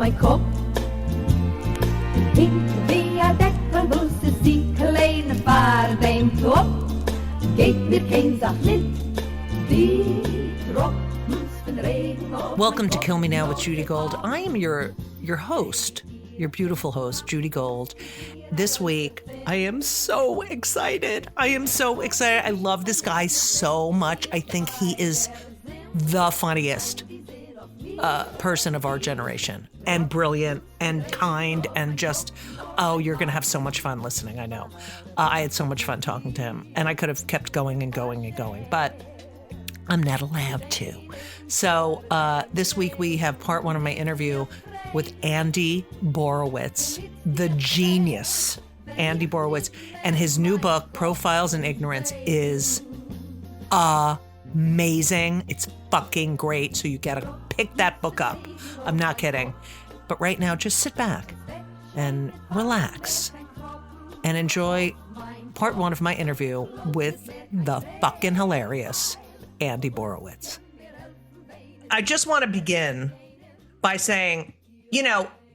mijn kop. Ik via dekker moest die kleine paard deemt op. Geef mir geen zacht lid, die droppens van regen op. Welcome to Kill Me Now with Judy Gold. I am your host, your beautiful host, Judy Gold. This week, I am so excited. I love this guy so much. I think he is the funniest person of our generation, and brilliant and kind, and just, you're going to have so much fun listening. I know. I had so much fun talking to him, and I could have kept going and going and going, but I'm not allowed to. So this week we have part one of my interview with Andy Borowitz, the genius, Andy Borowitz, and his new book, Profiles in Ignorance, is amazing. It's fucking great. So you gotta pick that book up. I'm not kidding. But right now, just sit back and relax and enjoy part one of my interview with the fucking hilarious Andy Borowitz. I just want to begin by saying,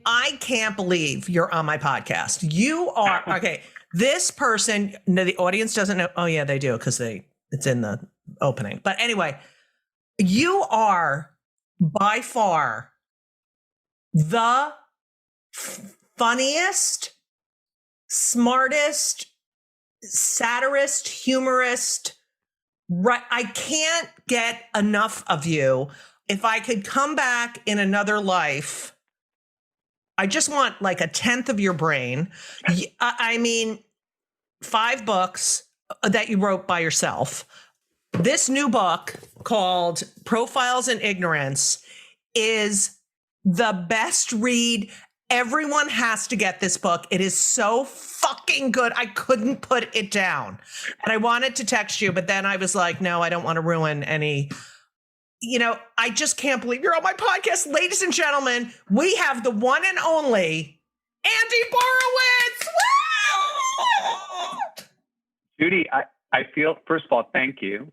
I can't believe you're on my podcast. You are, okay, this person, no, the audience doesn't know. Oh yeah, they do, because it's in the opening. But anyway, you are by far the funniest, smartest, satirist, humorist. Right. I can't get enough of you. If I could come back in another life, I just want like a tenth of your brain. I mean, 5 books that you wrote by yourself. This new book called Profiles in Ignorance is the best read. Everyone has to get this book. It is so fucking good. I couldn't put it down. And I wanted to text you, but then I was like, no, I don't want to ruin any. I just can't believe you're on my podcast. Ladies and gentlemen, we have the one and only Andy Borowitz. Woo! Judy, I feel, first of all, thank you.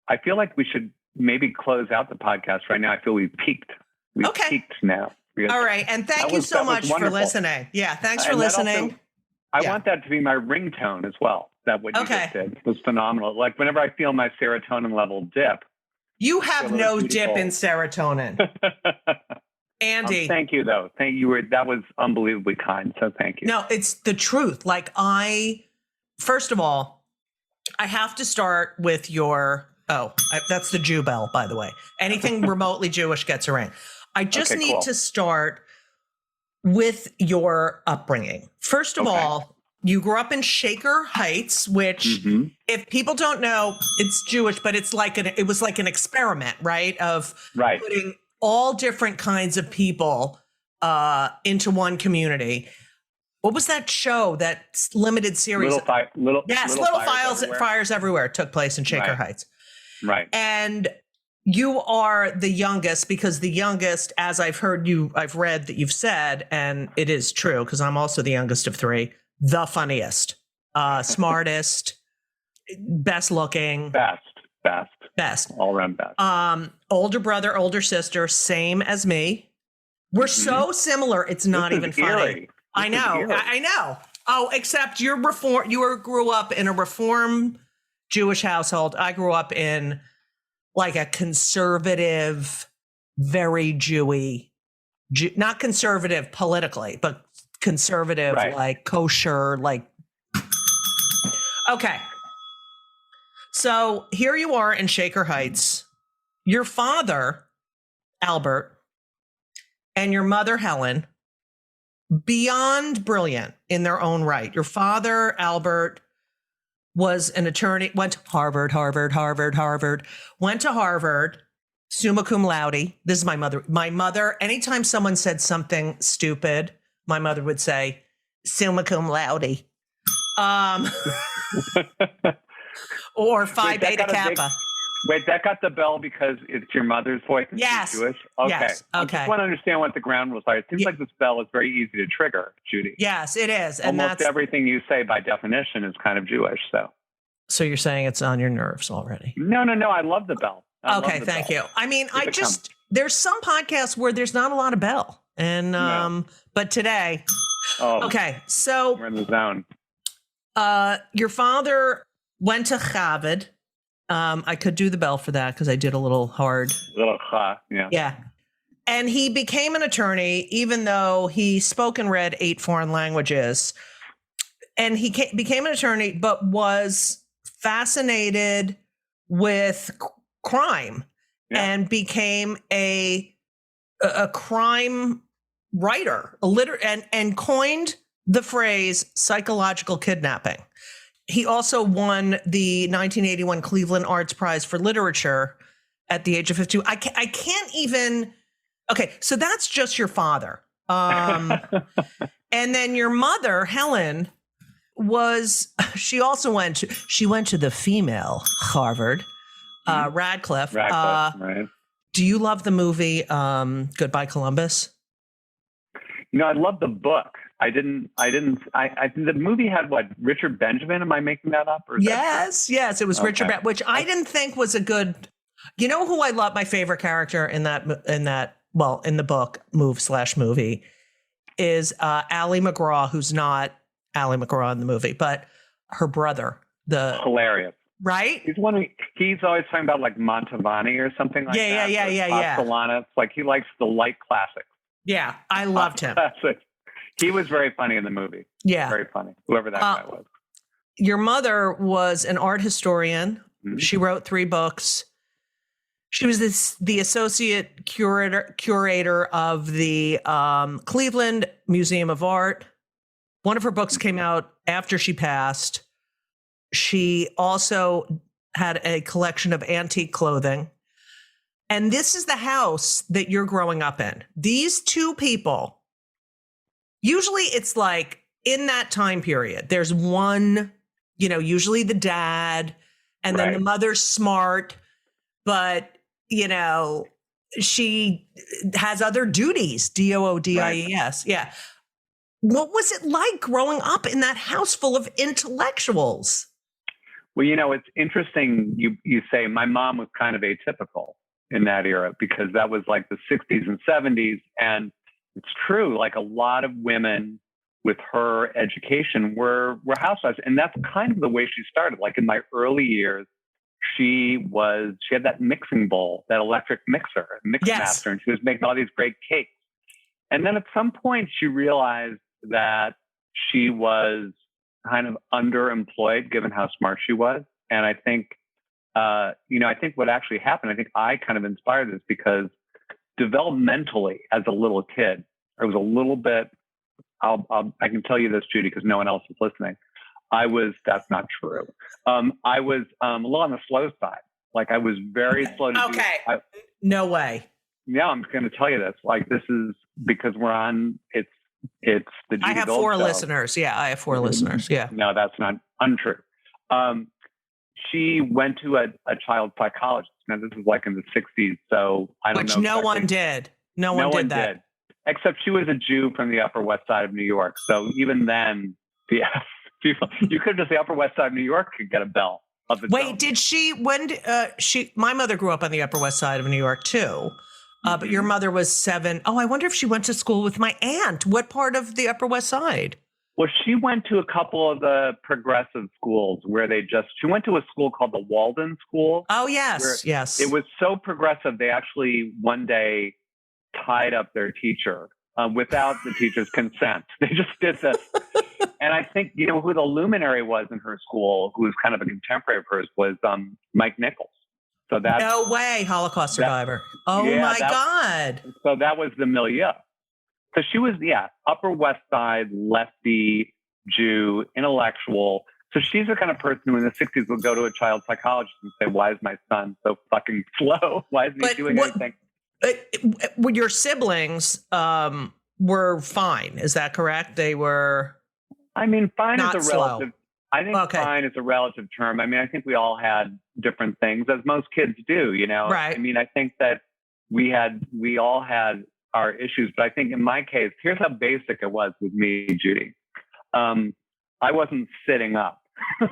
I feel like we should maybe close out the podcast right now. I feel we've peaked. We've peaked now. All right. And thank you so much for listening. Yeah, thanks for listening. I want that to be my ringtone as well. That what you just did was phenomenal. Like whenever I feel my serotonin level dip. You have no dip in serotonin. Andy. Thank you, though. Thank you. That was unbelievably kind. So thank you. No, it's the truth. Like first of all, I have to start with that's the Jew bell, by the way. Anything remotely Jewish gets a ring. I just need to start with your upbringing. First of all, you grew up in Shaker Heights, which, if people don't know, it's Jewish, but it's it was like an experiment, right? Of putting all different kinds of people into one community. What was that show? That limited series? Little Fires Everywhere took place in Shaker Heights. Right. And you are the youngest, because the youngest, as I've read that you've said, and it is true, because I'm also the youngest of 3, the funniest, smartest, best looking. Best. All around best. Older brother, older sister, same as me. We're so similar, it's not even funny. I know. Oh, except you grew up in a Reform Jewish household. I grew up in like a conservative, very Jewy, not conservative politically, but conservative, like kosher, like. Okay. So here you are in Shaker Heights. Your father, Albert, and your mother, Helen, beyond brilliant in their own right. Your father, Albert, was an attorney, went to Harvard, went to Harvard, summa cum laude. This is my mother. My mother, anytime someone said something stupid, my mother would say, summa cum laude. Or Phi Beta Kappa. Wait, that got the bell because it's your mother's voice and yes. she's Jewish? Okay. Yes. Okay. I just want to understand what the ground rules are. It seems like this bell is very easy to trigger, Judy. Yes, it is. And almost everything you say by definition is kind of Jewish. So you're saying it's on your nerves already? No. I love the bell. Okay, thank you. I mean, there's some podcasts where there's not a lot of bell. And but today, okay, so we're in the zone. Your father went to Harvard. I could do the bell for that because I did a little hard. Yeah. And he became an attorney, even though he spoke and read 8 foreign languages. And he became an attorney, but was fascinated with crime and became a crime writer, and coined the phrase psychological kidnapping. He also won the 1981 Cleveland Arts Prize for Literature at the age of 52. I can't even. Okay, so that's just your father. And then your mother, Helen, she went to the female Harvard, Radcliffe. Right. Do you love the movie Goodbye Columbus? I love the book. I think the movie had what, Richard Benjamin? Am I making that up? Or yes, it was Richard Benjamin, which I didn't think was a good. You know who I love? My favorite character in the book /movie is Ally McGraw, who's not Ally McGraw in the movie, but her brother. Hilarious. Right? He's always talking about like Mantovani or something like that. Yeah. Solana. It's like he likes the light classics. Yeah, I loved him. Classics. He was very funny in the movie. Yeah. Very funny. Whoever that guy was. Your mother was an art historian. Mm-hmm. She wrote 3 books. She was the associate curator of the Cleveland Museum of Art. One of her books came out after she passed. She also had a collection of antique clothing. And this is the house that you're growing up in. These 2 people, usually it's like in that time period, there's one, usually the dad, and then the mother's smart, but, she has other duties, DOODIES. Right. Yeah. What was it like growing up in that house full of intellectuals? Well, it's interesting you say my mom was kind of atypical in that era because that was like the 60s and 70s. And it's true, like a lot of women with her education were housewives. And that's kind of the way she started. Like in my early years, she had that mixing bowl, that electric mixer, master, and she was making all these great cakes. And then at some point she realized that she was kind of underemployed given how smart she was. And I think, I think what actually happened, I think I kind of inspired this because developmentally as a little kid, I was a little bit, I can tell you this, Judy, because no one else is listening. That's not true. I was a little on the slow side. Like I was very slow to do. No way. Yeah, I'm going to tell you this. Like this is because we're on, it's the Judy I have Gold 4 show. listeners. Yeah, I have 4 listeners. Yeah. No, that's not untrue. She went to a child psychologist. Now this is like in the 60s. So I don't know. Which no one did. No one did that. Did. Except she was a Jew from the Upper West Side of New York. So even then, people, you could just the Upper West Side of New York could get a bell. Wait, did she? When my mother grew up on the Upper West Side of New York too, but your mother was 7. Oh, I wonder if she went to school with my aunt. What part of the Upper West Side? Well, she went to a couple of the progressive schools where she went to a school called the Walden School. Oh, yes. It was so progressive. They actually one day tied up their teacher without the teacher's consent. They just did this. And I think, who the luminary was in her school, who was kind of a contemporary of hers, was Mike Nichols. So that's no way, Holocaust survivor. My God. So that was the milieu. So she was, Upper West Side, lefty, Jew, intellectual. So she's the kind of person who in the 60s would go to a child psychologist and say, why is my son so fucking slow? Why isn't he doing anything? Your siblings were fine. Is that correct? They were. I mean, fine is a relative. Slow. I think fine is a relative term. I mean, I think we all had different things, as most kids do. Right. I mean, I think that we all had our issues, but I think in my case, here's how basic it was with me, Judy. I wasn't sitting up.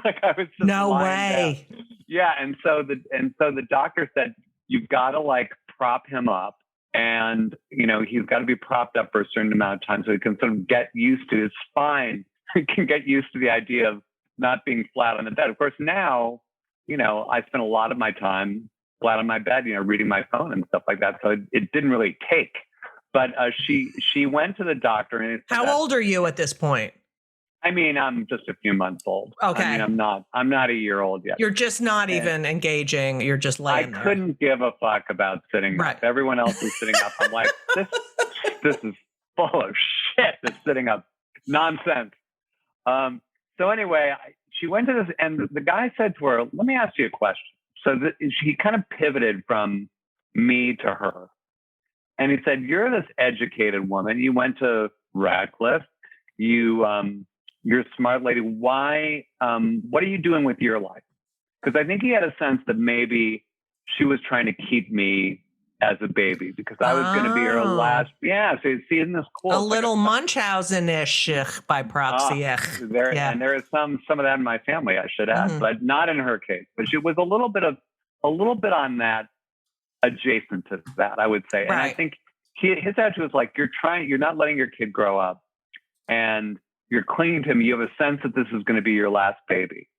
Like I was just no way. Down. Yeah, and so the doctor said you've got to like prop him up and he's got to be propped up for a certain amount of time so he can sort of get used to his spine. He can get used to the idea of not being flat on the bed. Of course, now, I spend a lot of my time flat on my bed, reading my phone and stuff like that. So it didn't really take. But she went to the doctor. And how old are you at this point? I mean, I'm just a few months old. Okay. I mean, I'm not a year old yet. You're just not even engaging. You're just laying there. I couldn't give a fuck about sitting up. Everyone else is sitting up. I'm like, this is full of shit. This sitting up nonsense. So anyway, she went to this, and the guy said to her, let me ask you a question. So she kind of pivoted from me to her. And he said, you're this educated woman. You went to Radcliffe. You're a smart lady. Why, what are you doing with your life? Because I think he had a sense that maybe she was trying to keep me as a baby because I was going to be her last. Yeah. So you see, isn't this cool? A little Munchausen-ish by proxy. And there is some of that in my family, I should add, but not in her case. But she was a little bit on that, adjacent to that, I would say. Right. And I think his attitude was like, you're not letting your kid grow up, and you're clinging to him. You have a sense that this is going to be your last baby.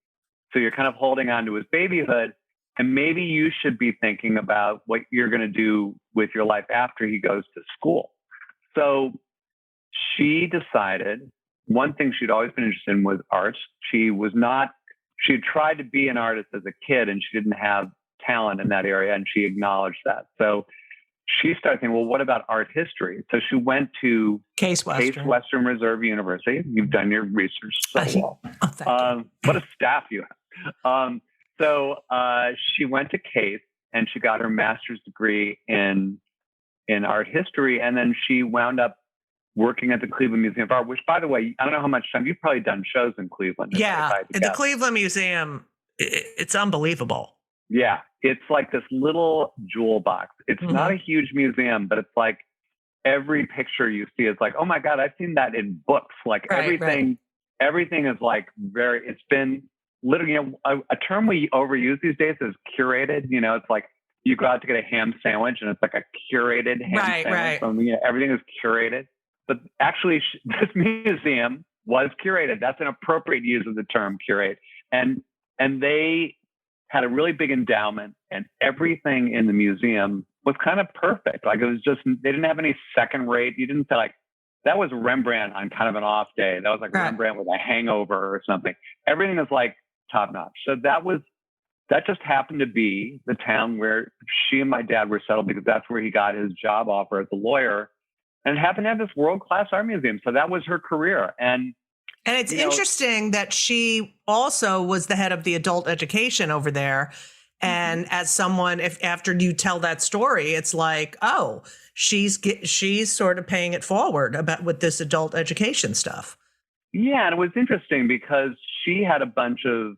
So you're kind of holding on to his babyhood. And maybe you should be thinking about what you're going to do with your life after he goes to school. So she decided one thing she'd always been interested in was art. She had tried to be an artist as a kid, and she didn't have talent in that area. And she acknowledged that. So she started thinking, well, what about art history? So she went to Case Western Reserve University. You've done your research so well. Oh, thank you. What a staff you have. So she went to Case, and she got her master's degree in art history. And then she wound up working at the Cleveland Museum of Art, which, by the way, I don't know how much time you've probably done shows in Cleveland. Yeah. The Cleveland Museum, it's unbelievable. Yeah. It's like this little jewel box. It's not a huge museum, but it's like every picture you see is like, oh my God, I've seen that in books. Like everything is like it's been literally, a term we overuse these days is curated. It's like you go out to get a ham sandwich and it's like a curated ham sandwich. Right. Everything is curated. But actually, this museum was curated. That's an appropriate use of the term curate. And they had a really big endowment, and everything in the museum was kind of perfect. Like it was just, they didn't have any second rate. You didn't say like, that was Rembrandt on kind of an off day. That was like Rembrandt with a hangover or something. Everything is like top notch. So that just happened to be the town where she and my dad were settled, because that's where he got his job offer as a lawyer. And it happened to have this world-class art museum. So that was her career. And it's interesting that she also was the head of the adult education over there. And as someone, if after you tell that story, it's like, oh, she's sort of paying it forward with this adult education stuff. Yeah, and it was interesting because she had a bunch of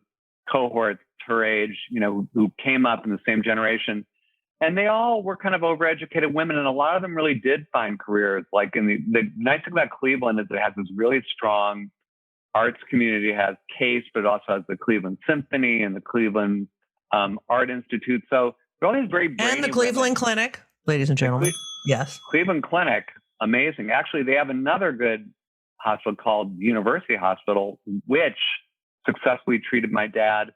cohorts her age, who came up in the same generation, and they all were kind of overeducated women, and a lot of them really did find careers. Like the nice thing about Cleveland is it has this really strong arts community. It has Case, but it also has the Cleveland Symphony and the Cleveland Art Institute. So there are all these very brainy and the Cleveland Clinic, ladies and gentlemen. Yes, Cleveland Clinic, amazing. Actually, they have another good hospital called University Hospital, which successfully treated my dad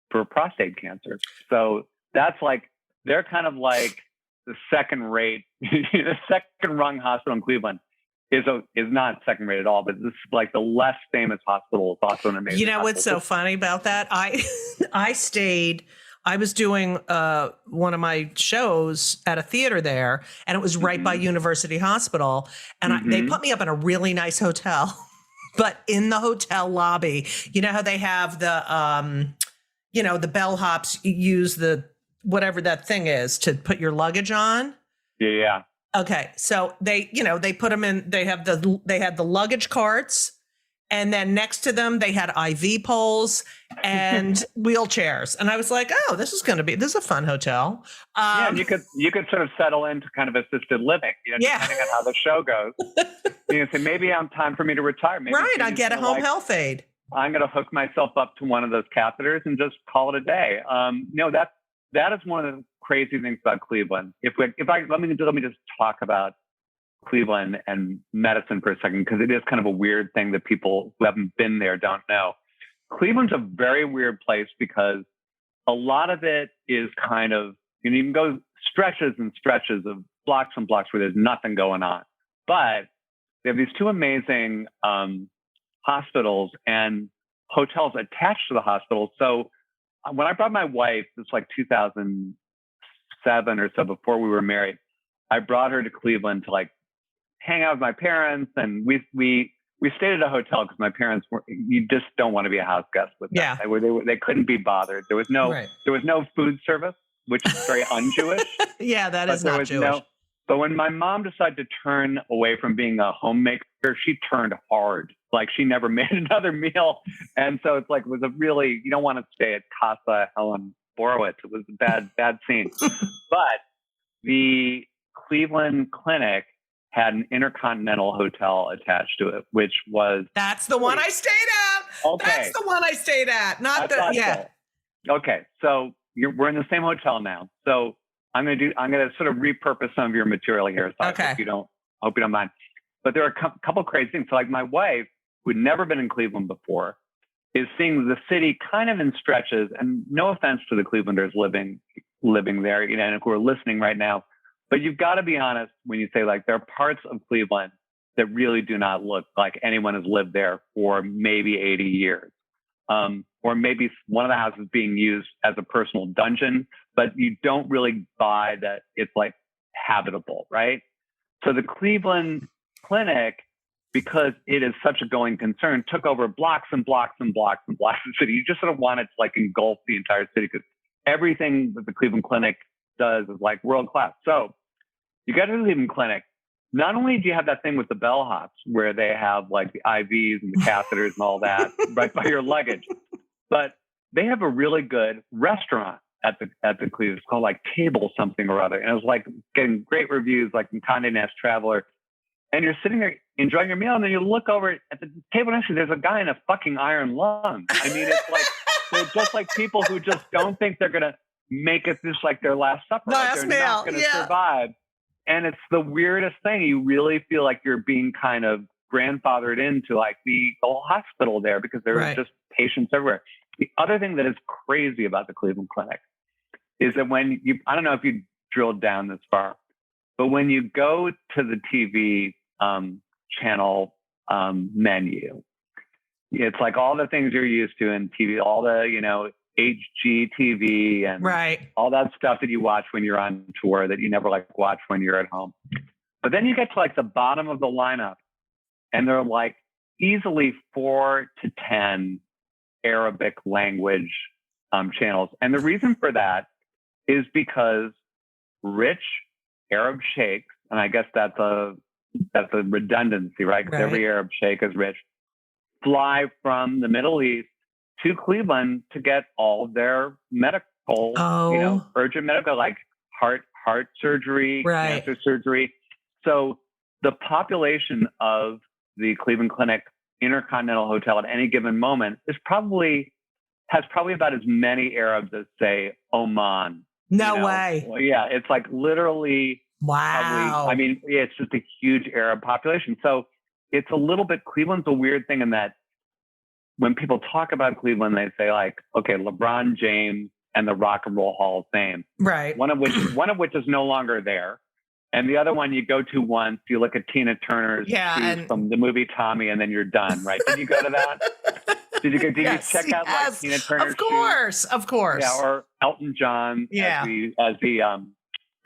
for prostate cancer. So that's like, they're kind of like the second rate, the second rung hospital in Cleveland is not second rate at all, but this is like the less famous hospital. It's also an amazing hospital. What's so funny about that? I was doing one of my shows at a theater there, and it was right by University Hospital. And they put me up in a really nice hotel, but in the hotel lobby, you know how they have the, the bellhops use the, whatever that thing is to put your luggage on. Yeah. Okay. So they put them in, they had the luggage carts, and then next to them, they had IV poles and wheelchairs. And I was like, oh, this is a fun hotel. And you could sort of settle into kind of assisted living, depending on how the show goes. Say, maybe I'm time for me to retire. Maybe I get a home health aide. I'm going to hook myself up to one of those catheters and just call it a day. that is one of the crazy things about Cleveland. Let me just talk about Cleveland and medicine for a second, because it is kind of a weird thing that people who haven't been there don't know. Cleveland's a very weird place because a lot of it is kind of, you can go stretches and stretches of blocks and blocks where there's nothing going on. But they have these two amazing hospitals and hotels attached to the hospitals. So when I brought my wife, it's like 2007 or so, before we were married, I brought her to Cleveland to like hang out with my parents, and we stayed at a hotel because my parents you just don't want to be a house guest with them. Yeah. They couldn't be bothered. There was no food service, which is very un-Jewish. Yeah, that is not Jewish. But when my mom decided to turn away from being a homemaker, she turned hard. Like, she never made another meal. And so it's like, it was a really, you don't want to stay at Casa Helen Borowitz. It was a bad scene. But the Cleveland Clinic had an Intercontinental Hotel attached to it, which was... That's the one I stayed at. Okay. That's the one I stayed at. Not the... Yeah. So. Okay. So we're in the same hotel now. So I'm going to sort of repurpose some of your material here. So okay. I hope you don't mind. But there are a couple crazy things. So like my wife, who'd never been in Cleveland before, is seeing the city kind of in stretches. And no offense to the Clevelanders living there, and who are listening right now, but you've got to be honest when you say, like, there are parts of Cleveland that really do not look like anyone has lived there for maybe 80 years. Or maybe one of the houses being used as a personal dungeon, but you don't really buy that it's like habitable, right? So the Cleveland Clinic, because it is such a going concern, took over blocks and blocks and blocks and blocks of the city. You just sort of wanted to like engulf the entire city, because everything that the Cleveland Clinic does is like world class. So you go to the Cleveland Clinic. Not only do you have that thing with the bellhops where they have like the IVs and the catheters and all that right by your luggage, but they have a really good restaurant at the Cleveland. It's called like Table something or other, and it was like getting great reviews, like in Condé Nast Traveler. And you're sitting there enjoying your meal, and then you look over at the table next to you. There's a guy in a fucking iron lung. I mean, it's like they're just like people who just don't think they're gonna make it just like their last supper. Last like they're meal, not gonna survive. And it's the weirdest thing. You really feel like you're being kind of grandfathered into like the whole hospital there, because there are just patients everywhere. The other thing that is crazy about the Cleveland Clinic is that when I don't know if you drilled down this far, but when you go to the TV channel menu, it's like all the things you're used to in TV, all the, HGTV and all that stuff that you watch when you're on tour that you never like watch when you're at home. But then you get to like the bottom of the lineup, and there are like easily 4 to 10 Arabic language channels. And the reason for that is because rich Arab sheikhs, and I guess that's a redundancy, right? Because every Arab sheikh is rich, fly from the Middle East to Cleveland to get all of their medical, urgent medical, like heart surgery, cancer surgery. So the population of the Cleveland Clinic Intercontinental Hotel at any given moment has probably about as many Arabs as, say, Oman. No way. Well, yeah, it's like literally. Wow. It's just a huge Arab population. So it's a little bit, Cleveland's a weird thing in that when people talk about Cleveland, they say like, okay, LeBron James and the Rock and Roll Hall of Fame. Right. One of which is no longer there. And the other one you go to once, you look at Tina Turner's shoes from the movie Tommy, and then you're done, right? Did you go to that? Did you check out like Tina Turner's shoes? Of course. Yeah, or Elton John as the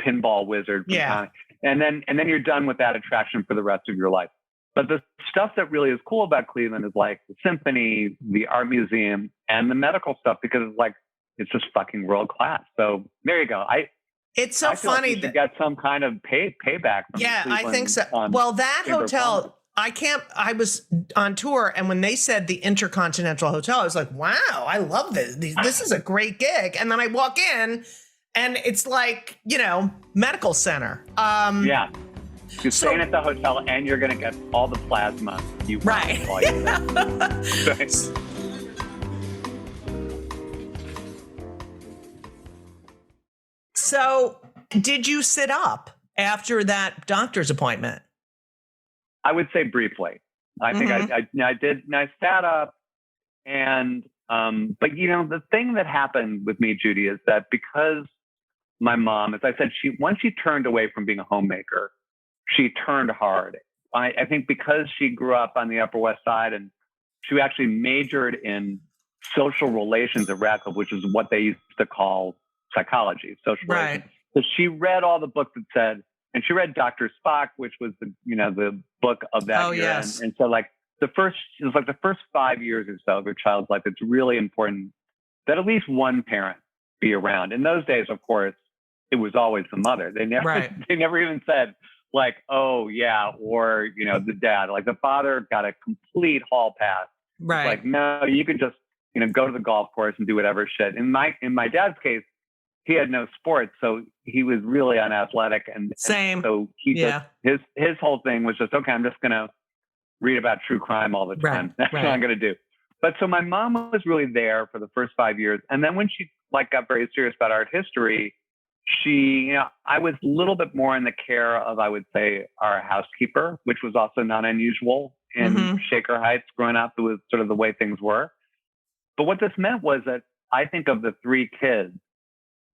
pinball wizard from Tommy. And then you're done with that attraction for the rest of your life. But the stuff that really is cool about Cleveland is like the symphony, the art museum, and the medical stuff, because it's just fucking world class. So there you go. It's so funny that you get some kind of payback. From I think so. Well, that hotel, I was on tour, and when they said the Intercontinental Hotel, I was like, wow, I love this. This is a great gig. And then I walk in, and it's like, medical center. You're staying at the hotel, and you're going to get all the plasma you want. Right. So did you sit up after that doctor's appointment? I would say briefly. I think I did. And I sat up, and but the thing that happened with me, Judy, is that because my mom, as I said, once she turned away from being a homemaker, she turned hard. I think because she grew up on the Upper West Side, and she actually majored in social relations at Radcliffe, which is what they used to call psychology, social relations. So she read all the books that said, and she read Dr. Spock, which was the book of that year. Yes. And so the first 5 years or so of your child's life, it's really important that at least one parent be around. In those days, of course, it was always the mother. They never even said like, oh yeah, or the dad. Like the father got a complete hall pass. Right. Like, no, you could just go to the golf course and do whatever shit. In my dad's case, he had no sports, so he was really unathletic, and so he just his whole thing was just, okay, I'm just gonna read about true crime all the time. That's what I'm gonna do. But so my mom was really there for the first 5 years, and then when she got very serious about art history, she, I was a little bit more in the care of, I would say, our housekeeper, which was also not unusual in Shaker Heights growing up. It was sort of the way things were. But what this meant was that I think of the three kids,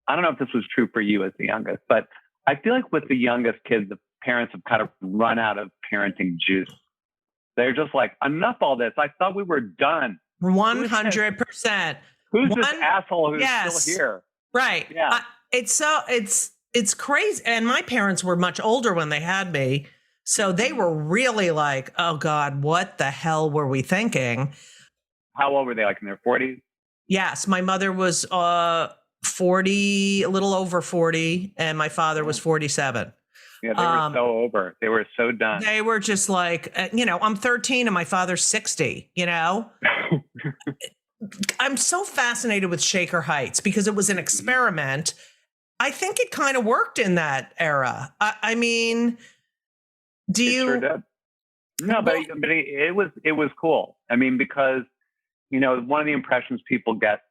I don't know if this was true for you as the youngest, but I feel like with the youngest kids, the parents have kind of run out of parenting juice. They're just like, enough all this. I thought we were done. 100%. Who's this asshole who's still here? Right. Yeah. It's crazy. And my parents were much older when they had me. So they were really like, oh God, what the hell were we thinking? How old were they? Like in their 40s? Yes. My mother was 40, a little over 40, and my father was 47. Yeah, they were so over. They were so done. They were just like, I'm 13 and my father's 60, I'm so fascinated with Shaker Heights because it was an experiment. I think it kind of worked in that era. I mean, Sure did. No, but it was cool. I mean, because, one of the impressions people get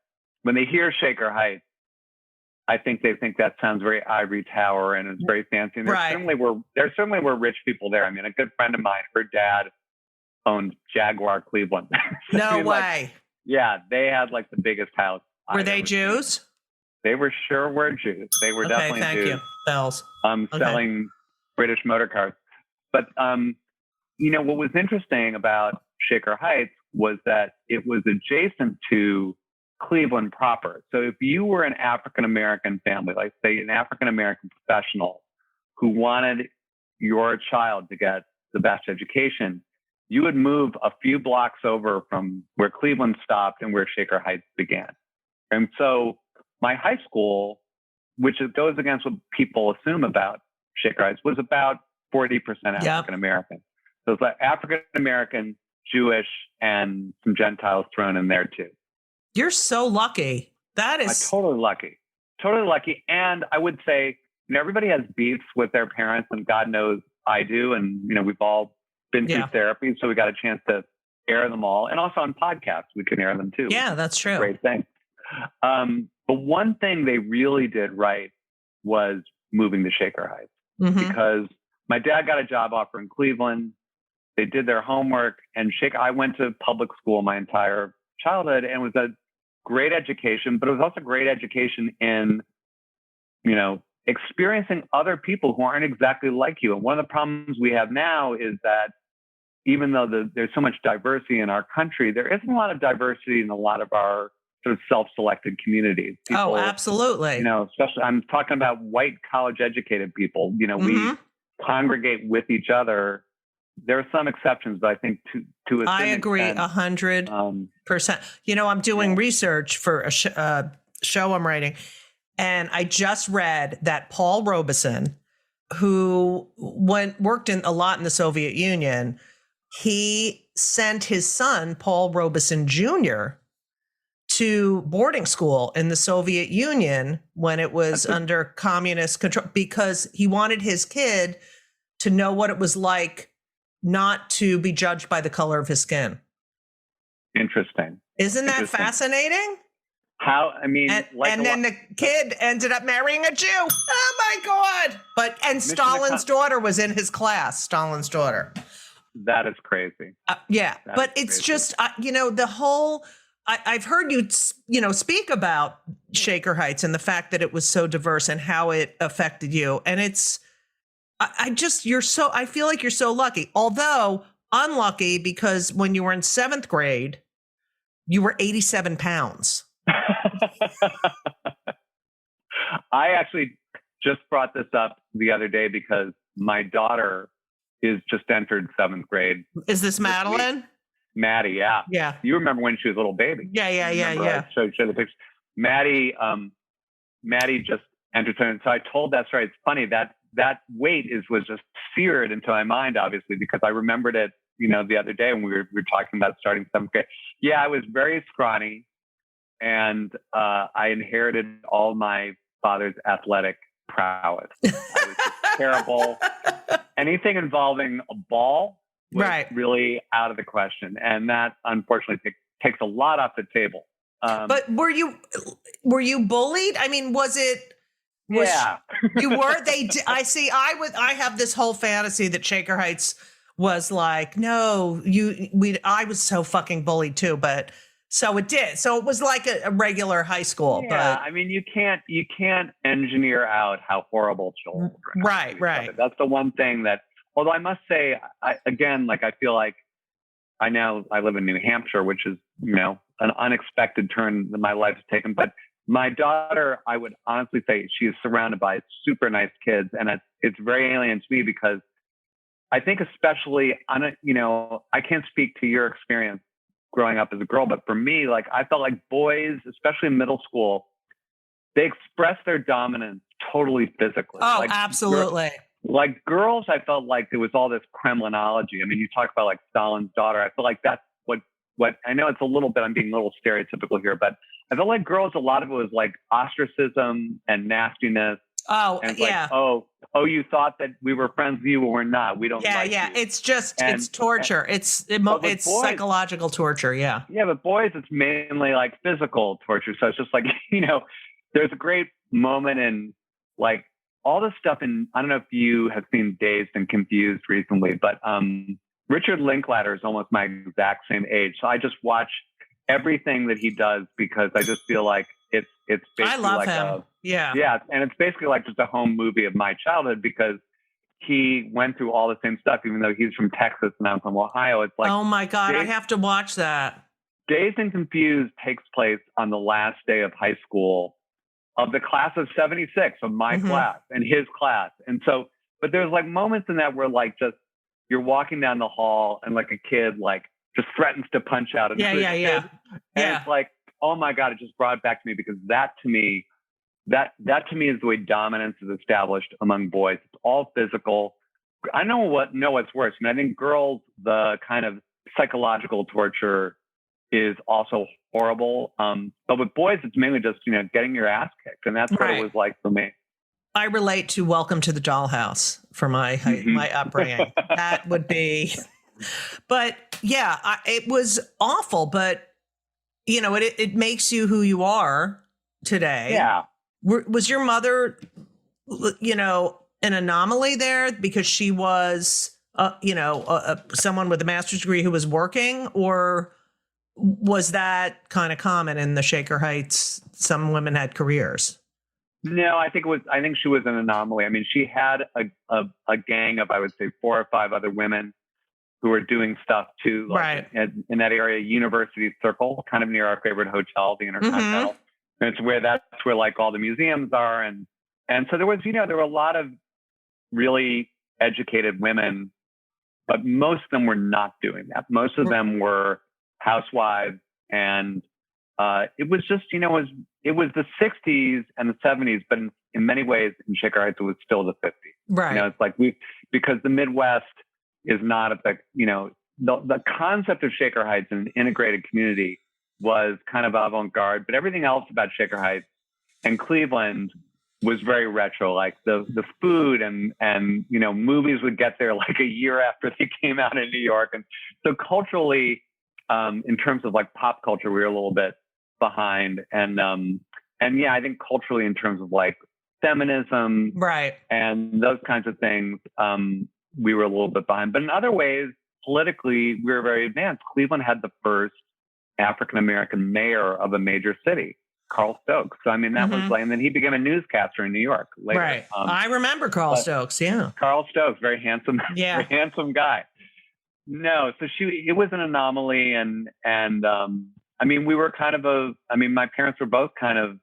when they hear Shaker Heights, I think they think that sounds very ivory tower and it's very fancy. And there certainly were rich people there. I mean, a good friend of mine, her dad owned Jaguar Cleveland. No way. Yeah, they had like the biggest house. Were they Jews? They were Jews. They were definitely thank Jews. You. Bells. Selling British motor cars. But what was interesting about Shaker Heights was that it was adjacent to Cleveland proper. So if you were an African-American family, like say an African-American professional who wanted your child to get the best education, you would move a few blocks over from where Cleveland stopped and where Shaker Heights began. And so my high school, which goes against what people assume about Shaker Heights, was about 40% African-American. So it's like African-American, Jewish, and some Gentiles thrown in there too. You're so lucky. That is totally lucky. And I would say, everybody has beefs with their parents, and God knows I do. And, we've all been through therapy, so we got a chance to air them all. And also on podcasts, we can air them too. Yeah, that's true. Great thing. But one thing they really did right was moving to Shaker Heights, because my dad got a job offer in Cleveland. They did their homework, and I went to public school my entire childhood, and it was a great education, but it was also great education in, experiencing other people who aren't exactly like you. And one of the problems we have now is that even though there's so much diversity in our country, there isn't a lot of diversity in a lot of our sort of self-selected communities. People, absolutely. Especially I'm talking about white college-educated people. We congregate with each other. There are some exceptions, but I think to a I agree 100%. I'm doing research for a show I'm writing, and I just read that Paul Robeson, who worked a lot in the Soviet Union, he sent his son, Paul Robeson Jr., to boarding school in the Soviet Union when it was under communist control, because he wanted his kid to know what it was like not to be judged by the color of his skin. Interesting. Isn't that fascinating? I mean, and then the kid ended up marrying a Jew. Oh my God. And Stalin's daughter was in his class, Stalin's daughter. That is crazy. Yeah. But it's just, the whole, I've heard you, speak about Shaker Heights and the fact that it was so diverse and how it affected you. And it's, I feel like you're so lucky, although unlucky because when you were in 7th grade, you were 87 pounds. I actually just brought this up the other day because my daughter is just entered 7th grade. Is this Madeline? Maddie, yeah. Yeah. You remember when she was a little baby. Yeah. I showed the pictures. Maddie just entered 7th. So I told that story. It's funny that weight was just seared into my mind, obviously, because I remembered it, the other day when we were talking about starting 7th grade. Yeah, I was very scrawny. And I inherited all my father's athletic prowess. I was just terrible. Anything involving a ball was really out of the question. And that, unfortunately, takes a lot off the table. But were you bullied? I mean, yeah. You were? I have this whole fantasy that Shaker Heights was like, no, I was so fucking bullied too, but so it did. So it was like a regular high school. Yeah, but I mean, you can't engineer out how horrible children are. Right. That's the one thing that, although I must say, I feel like I live in New Hampshire, which is, an unexpected turn that my life has taken. But my daughter, I would honestly say she is surrounded by super nice kids. And it's very alien to me because I think especially I can't speak to your experience growing up as a girl, but for me, like I felt like boys, especially in middle school, they express their dominance totally physically. Oh, like, absolutely. Like girls, I felt like there was all this Kremlinology. I mean, you talk about like Stalin's daughter. I feel like that's what I know it's a little bit, I'm being a little stereotypical here, but I felt like girls, a lot of it was like ostracism and nastiness. Oh, and it's yeah. Like, you thought that we were friends with you, but we're not. We don't like you. It's just, it's torture. It's boys, psychological torture. Yeah. Yeah. But boys, it's mainly like physical torture. So it's just like, there's a great moment in like all this stuff. And I don't know if you have seen Dazed and Confused recently, but Richard Linklater is almost my exact same age. So I just watch everything that he does because I just feel like it's basically I love like him. Yeah. And it's basically like just a home movie of my childhood because he went through all the same stuff, even though he's from Texas and I'm from Ohio. It's like, oh my God, I have to watch that. Dazed and Confused takes place on the last day of high school of the class of 76 of my class and his class. And so, but there's like moments in that where like just you're walking down the hall and like a kid like just threatens to punch out another kid. And it's like, oh my God, it just brought it back to me because that to me is the way dominance is established among boys. It's all physical. I know what's worse. And I think girls, the kind of psychological torture is also horrible. But with boys, it's mainly just, getting your ass kicked. And that's what it was like for me. I relate to Welcome to the Dollhouse for my upbringing. That would be, but yeah, it was awful, but it makes you who you are today. Yeah. Was your mother, an anomaly there because she was, someone with a master's degree who was working, or was that kind of common in the Shaker Heights? Some women had careers. No, I think she was an anomaly. I mean, she had a gang of, I would say, 4 or 5 other women who were doing stuff too, like in that area, University Circle, kind of near our favorite hotel, the Intercontinental. And that's where like all the museums are. And so there was, there were a lot of really educated women, but most of them were not doing that. Most of them were housewives. And it was just, it was the 60s and the 70s, but in many ways in Shaker Heights, it was still the 50s. Right. It's like because the Midwest is not at the concept of Shaker Heights in an integrated community was kind of avant-garde, but everything else about Shaker Heights and Cleveland was very retro, like the food and movies would get there like a year after they came out in New York. And so culturally, in terms of like pop culture, we were a little bit behind. And yeah, I think culturally, in terms of like feminism, Right. and those kinds of things, we were a little bit behind. But in other ways, politically, we were very advanced. Cleveland had the first African-American mayor of a major city, Carl Stokes. So, I mean, that was like, and then he became a newscaster in New York later. Right. I remember Carl Stokes. Yeah. Carl Stokes, very handsome, very handsome guy. No, so it was an anomaly. And I mean, we were kind of my parents were both kind of,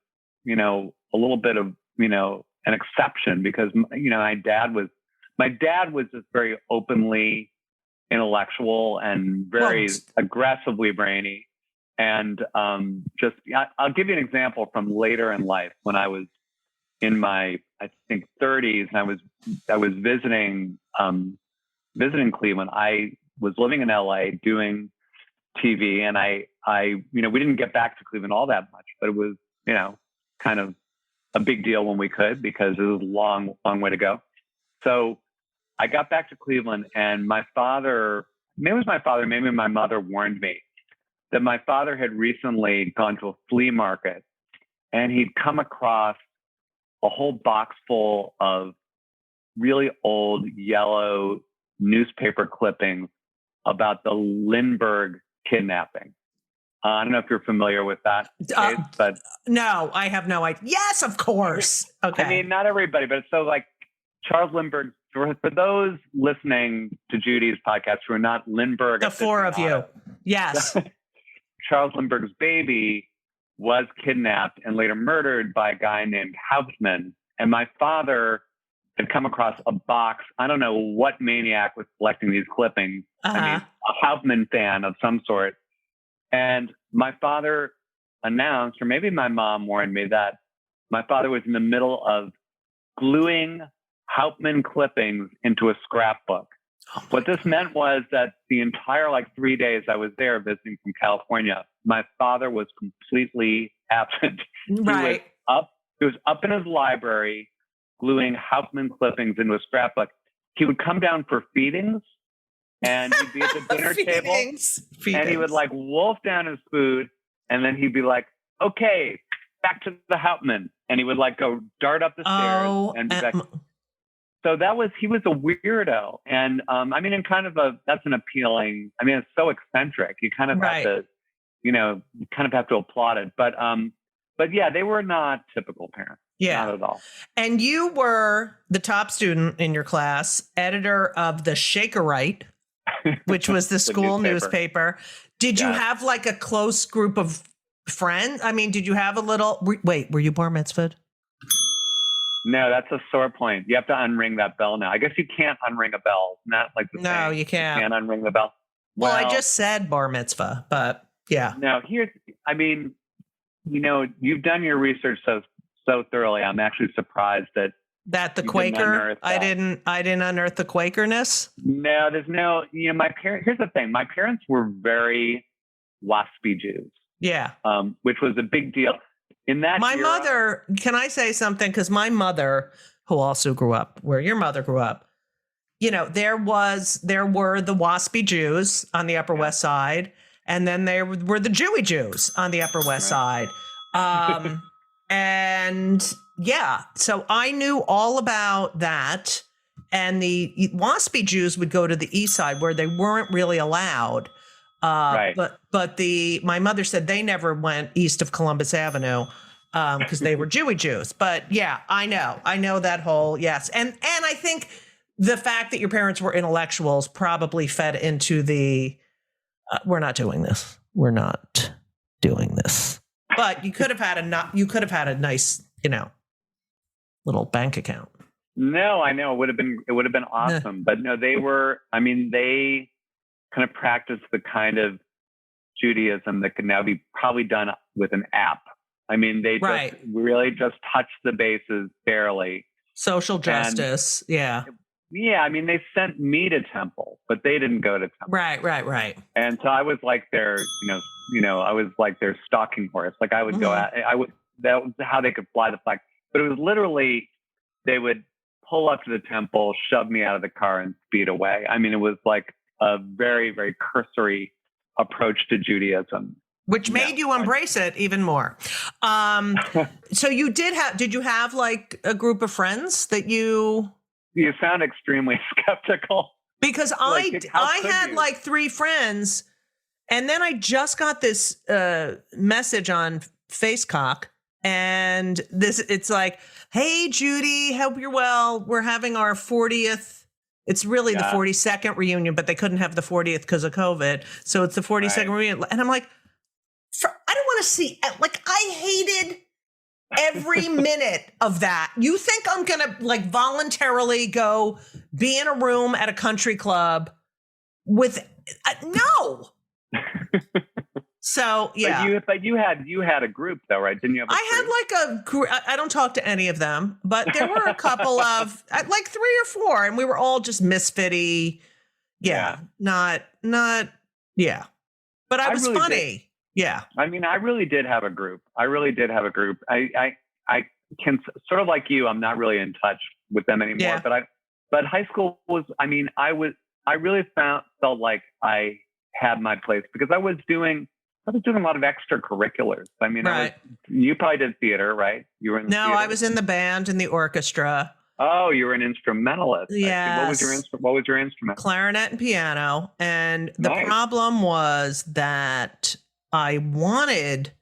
you know, a little bit of, you know, an exception because, you know, my dad was just very openly intellectual and very aggressively brainy. And I'll give you an example from later in life when I was in my, I think 30s, and I was visiting Cleveland. I was living in LA doing TV, and I you know, we didn't get back to Cleveland all that much, but it was, you know, kind of a big deal when we could because it was a long way to go. So I got back to Cleveland, and my father, maybe it was my father, maybe my mother warned me that my father had recently gone to a flea market, and he'd come across a whole box full of really old yellow newspaper clippings about the Lindbergh kidnapping. I don't know if you're familiar with that case, but no, I have no idea. Yes, of course. Okay. I mean, not everybody, but so like Charles Lindbergh. For those listening to Judy's podcast who are not Lindbergh, the four of you, yes. Charles Lindbergh's baby was kidnapped and later murdered by a guy named Hauptmann. And my father had come across a box. I don't know what maniac was collecting these clippings. I mean, a Hauptmann fan of some sort. And my father announced, or maybe my mom warned me, that my father was in the middle of gluing Hauptmann clippings into a scrapbook. What this meant was that the entire 3 days I was there visiting from California, my father was completely absent. Right. He was up in his library gluing Hauptmann clippings into a scrapbook. He would come down for feedings, and he'd be at the dinner table, and he would wolf down his food, and then he'd be like, "Okay, back to the Hauptmann," and he would go dart up the stairs and be back. So he was a weirdo. And I mean, in kind of that's an appealing, I mean, it's so eccentric. You kind of have to, you kind of have to applaud it. But yeah, they were not typical parents. Yeah. Not at all. And you were the top student in your class, editor of the Shakerite, which was the school newspaper. Did you have a close group of friends? I mean, did you have a little, wait, were you bar mitzvahed? No, that's a sore point. You have to unring that bell now. I guess you can't unring a bell. Not like the No, you can't. You can't unring the bell. Well, I just said bar mitzvah, but yeah. No, I mean, you've done your research so thoroughly. I'm actually surprised that the Quaker, I didn't unearth the Quakerness. No, there's no, my parents, here's the thing. My parents were very waspy Jews. Yeah. Which was a big deal. In that my mother, can I say something? Because my mother, who also grew up where your mother grew up, there were the waspy Jews on the Upper West Side, and then there were the Jewy Jews on the Upper West Side. And yeah, so I knew all about that. And the waspy Jews would go to the East Side where they weren't really allowed. But my mother said they never went east of Columbus Avenue because they were Jewy Jews. But yeah, I know that whole, yes. And I think the fact that your parents were intellectuals probably fed into the, we're not doing this. We're not doing this. But you could have had a nice, little bank account. No, I know it would have been awesome. But no, they kind of practice the kind of Judaism that can now be probably done with an app. I mean, they just really just touch the bases barely. Social justice. Yeah. Yeah. I mean, they sent me to temple, but they didn't go to temple. Right. And so I was like their, I was like their stalking horse. Like I would go out, that was how they could fly the flag. But it was literally, they would pull up to the temple, shove me out of the car and speed away. I mean, it was like a very, very cursory approach to Judaism. which made you embrace it even more. So did you have like a group of friends that you sound extremely skeptical. Because Like, I had like 3 friends, and then I just got this message on Facecock, and it's like, hey Judy, hope you're well. We're having our 40th. It's really the 42nd reunion, but they couldn't have the 40th because of COVID. So it's the 42nd reunion. And I'm like, I don't want to see, like, I hated every minute of that. You think I'm going to like voluntarily go be in a room at a country club with, no. So, yeah. But you had a group though, right? Didn't you have I had like a group. I don't talk to any of them, but there were a couple of like 3 or 4, and we were all just misfitty. Yeah. Not, yeah. But I was really funny. Did. Yeah. I mean, I really did have a group. I can sort of like you, I'm not really in touch with them anymore, yeah. But high school was, I mean, I really felt like I had my place because I was doing a lot of extracurriculars. I mean, right. You probably did theater, right? You were in the theater. I was in the band and the orchestra. Oh, you were an instrumentalist. Yes. What was your instrument? Clarinet and piano. And the problem was that I wanted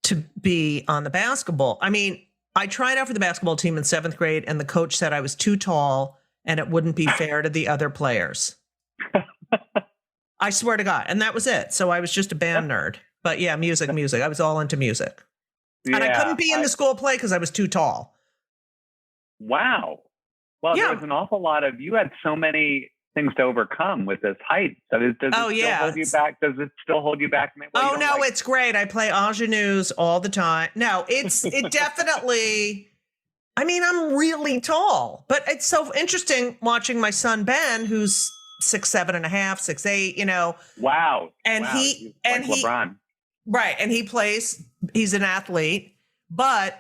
to be on the basketball. I mean, I tried out for the basketball team in 7th grade, and the coach said I was too tall and it wouldn't be fair to the other players. I swear to God. And that was it. So I was just a band nerd. But yeah, music. I was all into music. Yeah, and I couldn't be in the school play because I was too tall. Wow. Well, there was an awful lot of, you had so many things to overcome with this height. So does it still hold you back? Does it still hold you back? Well, no, it's great. I play ingenues all the time. No, it definitely, I mean, I'm really tall, but it's so interesting watching my son, Ben, who's 6'7.5", 6'8", you know. Wow. And LeBron. Right. And he's an athlete, but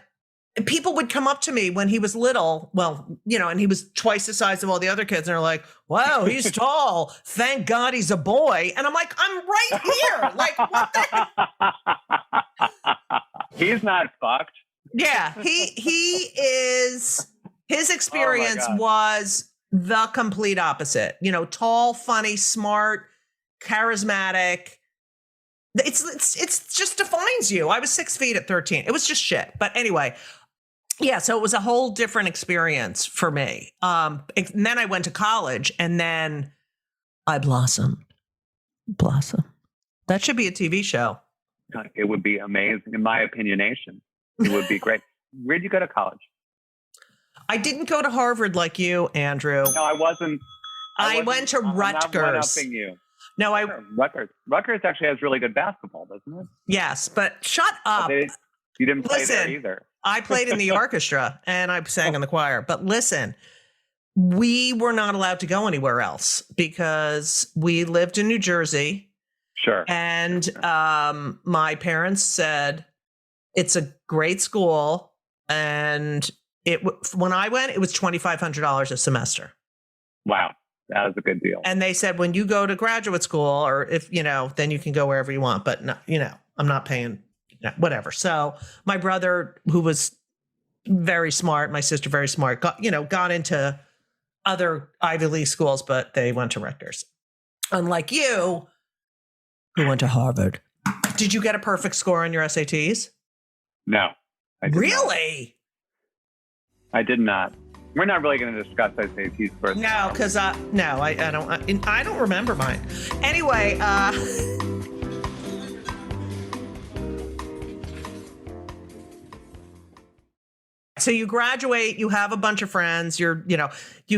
people would come up to me when he was little, well, you know, and he was twice the size of all the other kids. And they're like, wow, he's tall. Thank God he's a boy. And I'm like, I'm right here. Like, what the heck? He's not fucked. Yeah, he is. His experience was the complete opposite. You know, tall, funny, smart, charismatic. It's just defines you. I was 6 feet at 13. It was just shit. But anyway, yeah. So it was a whole different experience for me. And then I went to college, and then I blossomed. That should be a TV show. It would be amazing, in my opinionation. It would be great. Where'd you go to college? I didn't go to Harvard like you, Andrew. No, I wasn't. I went to Rutgers. I'm not one-upping you. No, Rutgers actually has really good basketball, doesn't it? Yes, but shut up. You didn't play there either. I played in the orchestra and I sang in the choir. But listen, we were not allowed to go anywhere else because we lived in New Jersey. Sure. And my parents said, it's a great school. And when I went, it was $2,500 a semester. Wow. That was a good deal. And they said, when you go to graduate school, or if, you know, then you can go wherever you want. But, no, you know, I'm not paying, whatever. So my brother, who was very smart, my sister, very smart, got into other Ivy League schools, but they went to Rutgers. Unlike you, who went to Harvard. Did you get a perfect score on your SATs? No. Really? I did not. We're not really going to discuss SATs first. No, because I don't remember mine. Anyway, so you graduate, you have a bunch of friends, you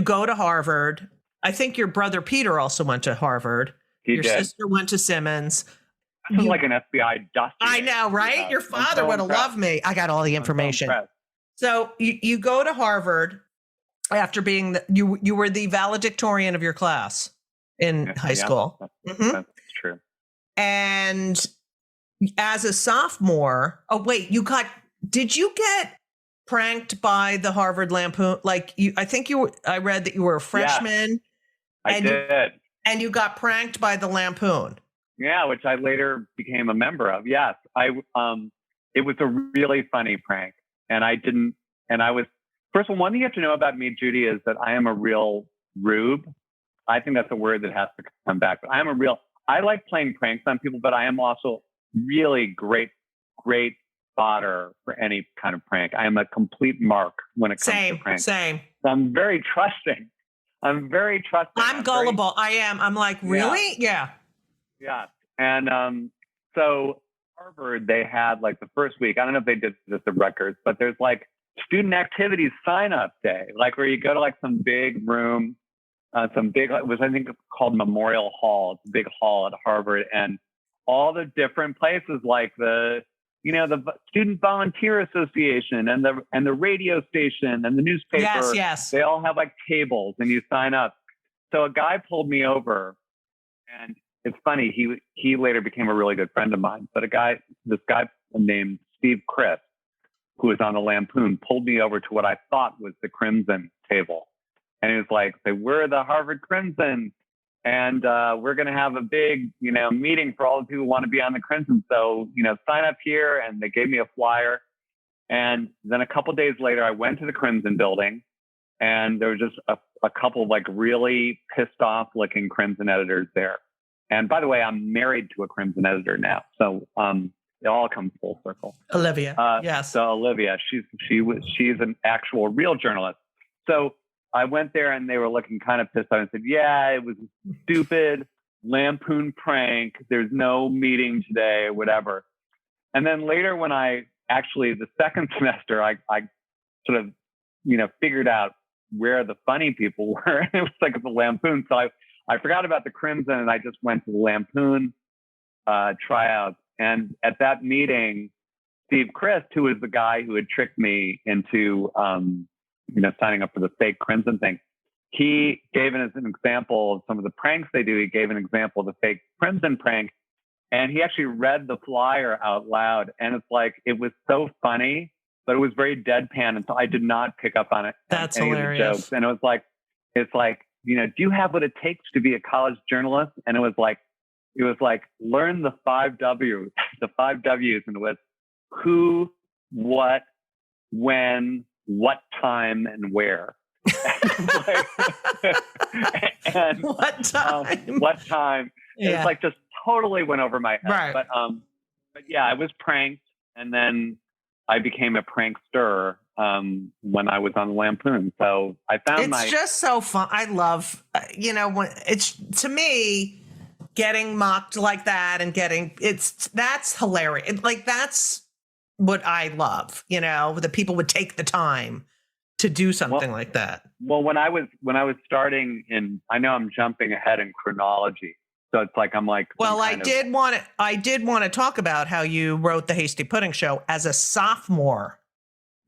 go to Harvard. I think your brother Peter also went to Harvard. Your sister went to Simmons. That was like an FBI dossier. I know, right? Your father would have loved me. I got all the information. So you go to Harvard. After being you were the valedictorian of your class in high school. That's true. And as a sophomore, did you get pranked by the Harvard Lampoon? I read that you were a freshman. Yes, I did. And you got pranked by the Lampoon. Yeah, which I later became a member of. Yes, it was a really funny prank, and I was first of all, one thing you have to know about me, Judy, is that I am a real rube. I think that's a word that has to come back. But I like playing pranks on people, but I am also really great fodder for any kind of prank. I am a complete mark when it comes to pranks. Same. So I'm very trusting. I'm gullible. I am. I'm like, really? Yeah. Yeah. And so Harvard, they had like the first week, I don't know if they did this at Rutgers, but there's like student activities sign-up day, like where you go to like some big room, it was, I think, called Memorial Hall. It's a big hall at Harvard, and all the different places like the Student Volunteer Association and the radio station and the newspaper. Yes. They all have like tables and you sign up. So a guy pulled me over, and it's funny, he later became a really good friend of mine. But this guy named Steve Chris, who was on the Lampoon, pulled me over to what I thought was the Crimson table. And he was like, we're the Harvard Crimson, and we're going to have a big, meeting for all the people who want to be on the Crimson. So, sign up here. And they gave me a flyer. And then a couple of days later, I went to the Crimson building, and there was just a couple of like really pissed off looking Crimson editors there. And by the way, I'm married to a Crimson editor now. So it all comes full circle. Olivia. Yes. So Olivia, she's an actual real journalist. So I went there and they were looking kind of pissed off and said, yeah, it was a stupid Lampoon prank. There's no meeting today or whatever. And then later when the second semester, I sort of, figured out where the funny people were. It was like the Lampoon. So I forgot about the Crimson and I just went to the Lampoon tryouts. And at that meeting, Steve Christ, who was the guy who had tricked me into, signing up for the fake Crimson thing, he gave as an example of some of the pranks they do. He gave an example of the fake Crimson prank, and he actually read the flyer out loud. And it's like, it was so funny, but it was very deadpan. And so I did not pick up on it. That's any hilarious. Of the jokes. And it's like, do you have what it takes to be a college journalist? And it was like, learn the 5 W's, the 5 W's, and it was who, what, when, what time, and where. And what time? What time? Yeah. It's like just totally went over my head. Right. But yeah, I was pranked, and then I became a prankster when I was on the Lampoon. So I found it's just so fun. I love, when it's, to me, getting mocked like that and that's hilarious. That's what I love, that people would take the time to do something like that. Well, when I was starting I know I'm jumping ahead in chronology. So it's like, I'm like, well, I did want to talk about how you wrote the Hasty Pudding Show as a sophomore.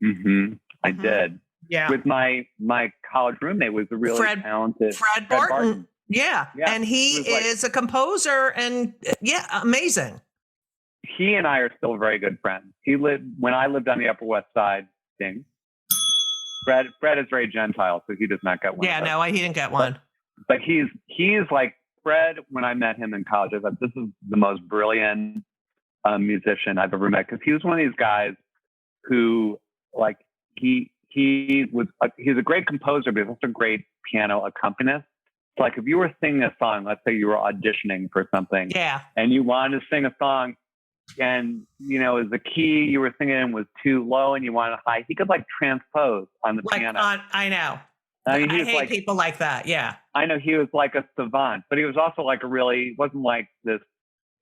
Mm-hmm. I did. Yeah. With my college roommate was a really talented Fred Barton. Yeah. And he is a composer and amazing. He and I are still very good friends. When I lived on the Upper West Side, Fred is very Gentile, so he does not get one. Yeah, no, he didn't get one. But he is like Fred. When I met him in college, I thought this is the most brilliant musician I've ever met, because he was one of these guys who, like, he's a great composer, but he's also a great piano accompanist. So like, if you were singing a song, let's say you were auditioning for something, and you wanted to sing a song, and the key you were singing in was too low and you wanted high, he could like transpose on the piano. I know. I mean, I hate people like that. Yeah. I know, he was like a savant, but he was also like he wasn't like this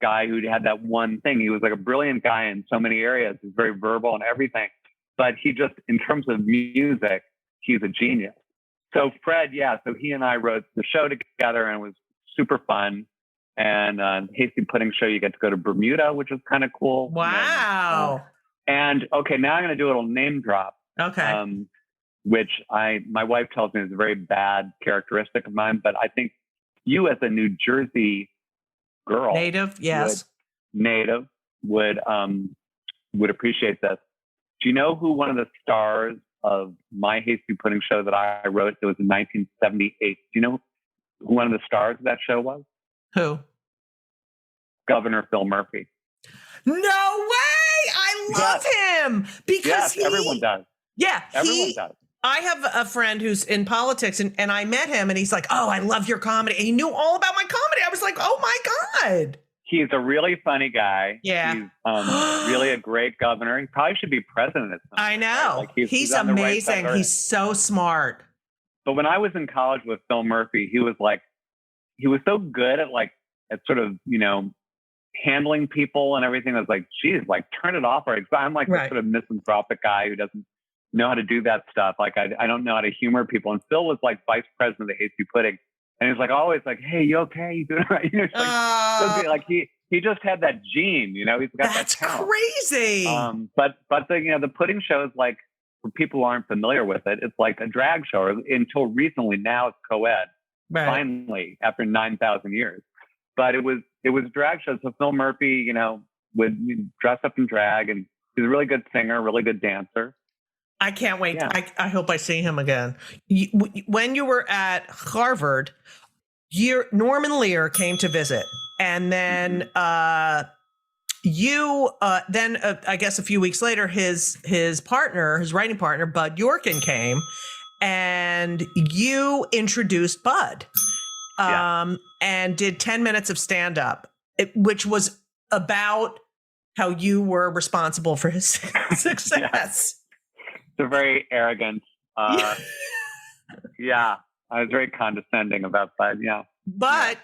guy who had that one thing. He was like a brilliant guy in so many areas. He's very verbal and everything, but he just, in terms of music, he's a genius. So Fred, so he and I wrote the show together, and it was super fun. And Hasty Pudding Show, you get to go to Bermuda, which is kind of cool. Wow. And okay, now I'm going to do a little name drop. Okay. Which my wife tells me is a very bad characteristic of mine, but I think you, as a New Jersey girl, native, yes, would appreciate this. Do you know who one of the stars of my Hasty Pudding Show that I wrote? It was in 1978. Do you know who one of the stars of that show was? Who? Governor Phil Murphy. No way! I love him because everyone does. Yeah, everyone does. I have a friend who's in politics, and I met him, and he's like, "Oh, I love your comedy." And he knew all about my comedy. I was like, "Oh my God." He's a really funny guy. Yeah. He's really a great governor. He probably should be president at some point. I know. Right? Like he's on the right side amazing. of it. He's so smart. But when I was in college with Phil Murphy, he was so good at sort of, handling people and everything. I was like, geez, turn it off. Right. I'm like this sort of misanthropic guy who doesn't know how to do that stuff. Like, I don't know how to humor people. And Phil was like vice president of the Hasty Pudding. And he's like, always like, hey, you okay? You doing all right? He just had that gene, he's got that's that talent. crazy. But the pudding show is like, for people who aren't familiar with it, it's like a drag show. Until recently, now it's co-ed. Right. Finally, after 9,000 years. But it was a drag show. So Phil Murphy, would dress up in drag, and he's a really good singer, really good dancer. I can't wait. Yeah. I hope I see him again. When you were at Harvard, Norman Lear came to visit, and then I guess a few weeks later, his writing partner, Bud Yorkin, came, and you introduced Bud, and did 10 minutes of stand up, which was about how you were responsible for his success. They're very arrogant. I was very condescending about that. Yeah. But